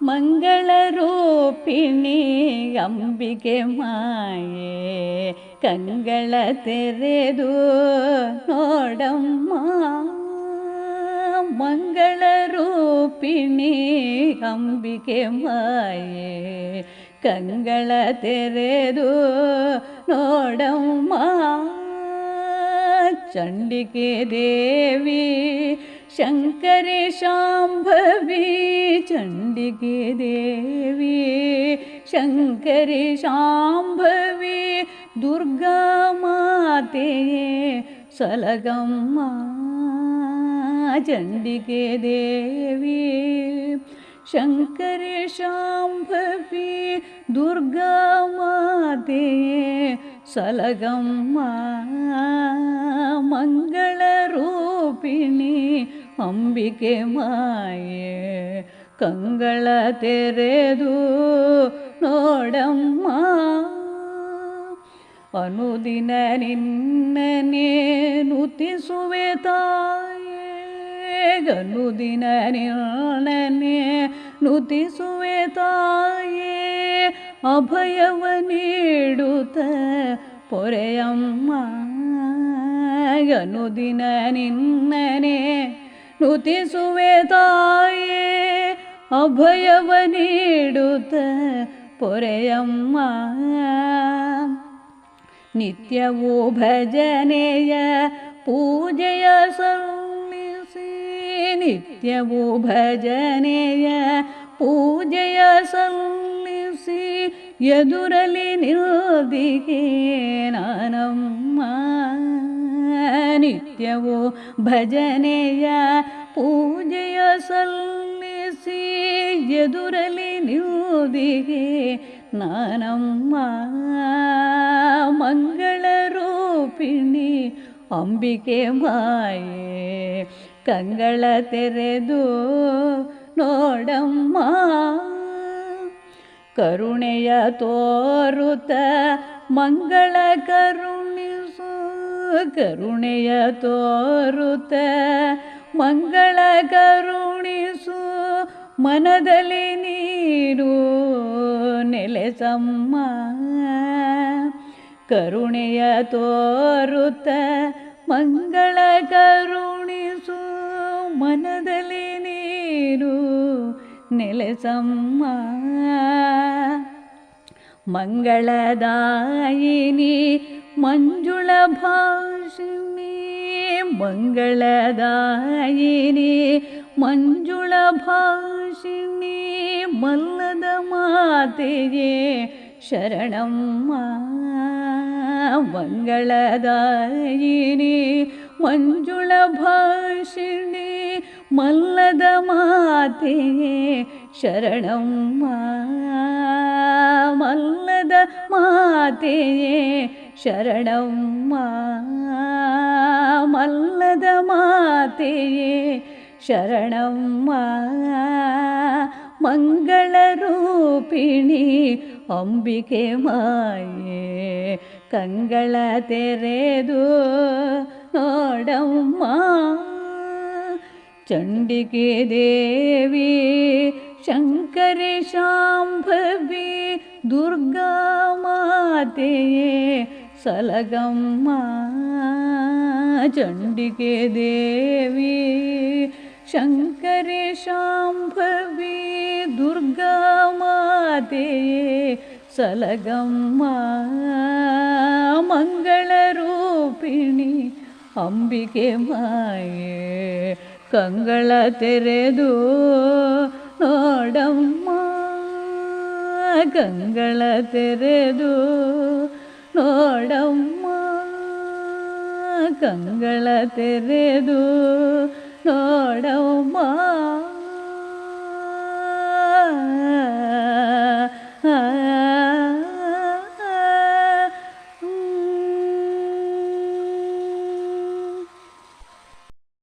ಮಂಗಳರೂಪಿಣಿ ಅಂಬಿಕೆ ಮಾಯೆ ಕಂಗಳ ತೆರೆದು ನೋಡಮ್ಮ. ಮಂಗಳರೂಪಿಣಿ ಅಂಬಿಕೆ ಮಾಯೆ ಕಂಗಳ ತೆರೆದು ನೋಡಮ್ಮ. ಚಂಡಿಕೆ ದೇವಿ ಶಂಕರಿ ಶಾಂಭವಿ ಚಂಡಿಕೆ ದೇವಿ ಶಂಕರಿ ಶಾಂಭವಿ ದುರ್ಗಾ ಮಾತೆಯೇ ಸಲಗಮ್ಮ. ಚಂಡಿಕೆ ದೇವಿ ಶಂಕರಿ ಶಾಂಭವಿ ದುರ್ಗಾ ಮಾತೆಯೇ ಸಲಗಮ್ಮ. ಮಂಗಳರೂಪಿಣಿ ಅಂಬಿಕೆ ಮಾಯೆ ಕಂಗಳ ತೆರೆದು ನೋಡಮ್ಮ. ಅನುದಿನ ನಿನ್ನನೆ ನುತಿಸುವೆ ತಾಯೇ ಅನುದಿನ ನಿನ್ನನೆ ನುತಿಸುವೆ ತಾಯೇ ಅಭಯವ ನೀಡುತ್ತ ಪೊರೆಯಮ್ಮ. ಅನುದಿನ ನಿನ್ನನೆ ನುತಿಸುವೆ ತಾಯೇ ಅಭಯವ ನೀಡುತ್ತ ಪೊರೆಯಮ್ಮ. ನಿತ್ಯವೂ ಭಜನೆಯ ಪೂಜೆಯ ಸಲ್ಲಿಸಿ ನಿತ್ಯವೂ ಭಜನೆಯ ಪೂಜೆಯ ಸಲ್ಲಿಸಿ ಎದುರಲಿ ನಿಲ್ದಿಗೆ ನಾನಮ್ಮ. ನಿತ್ಯವೂ ಭಜನೆಯ ಪೂಜೆಯ ಸಲ್ಲಿಸಿ ಎದುರಲಿ ನಿಲ್ದಿಗೆ ನಾನಮ್ಮ. ಮಂಗಳರೂಪಿಣಿ ಅಂಬಿಕೆ ಮಾಯೆ ಕಂಗಳ ತೆರೆದು ನೋಡಮ್ಮ. ಕರುಣೆಯ ತೋರುತ್ತ ಮಂಗಳ ಕರುಣಿಸು ಕರುಣೆಯ ತೋರುತ್ತ ಮಂಗಳ ಕರುಣಿಸು ಮನದಲ್ಲಿ ನೀರು ನೆಲೆಸಮ್ಮ. ಕರುಣೆಯ ತೋರುತ್ತ ಮಂಗಳ ಕರುಣಿಸು ಮನದಲ್ಲಿ ನೀರು ನೆಲೆಸಮ್ಮ. ಮಂಗಳದಾಯಿನಿ ಮಂಜುಳ ಭಾಷಿಣಿ ಮಂಗಳದಾಯಿನಿ ಮಂಜುಳ ಭಾಷಿಣಿ ಮಲ್ಲದ ಮಾತೆಯೇ ಶರಣಮ್ಮ. ಮಂಗಳದಾಯಿನಿ ಮಂಜುಳ ಭಾಷಿಣಿ ಮಲ್ಲದ ಮಾತೆಯೇ ಶರಣಮ್ಮ. ಮಲ್ಲದ ಮಾತೆಯೇ ಶರಣಮ್ಮ. ಮಲ್ಲದ ಮಾತೆಯೇ ಶರಣಮ್ಮ. ಮಂಗಳರೂಪಿಣಿ ಅಂಬಿಕೆ ಮಾಯೆ ಕಂಗಳ ತೆರೆದು ನೋಡಮ್ಮ. ಚಂಡಿಕೆ ದೇವಿ ಶಂಕರಿ ಶಾಂಭವಿ ದುರ್ಗಾ ಮಾತೆಯೇ ಸಲಗಮ್ಮ. ಚಂಡಿಕೆ ದೇವಿ ಶಂಕರಿ ಶಾಂಭವಿ ದುರ್ಗಾ ಮಾತೆಯೇ ಸಲಗಮ್ಮ. ಮಂಗಳರೂಪಿಣಿ ಅಂಬಿಕೆ ಮಾಯೆ ಕಂಗಳ ತೆರೆದು ನೋಡಮ್ಮ. ಕಂಗಳ ತೆರೆದು ನೋಡಮ್ಮ. ಕಂಗಳ ತೆರೆದು ನೋಡಮ್ಮ.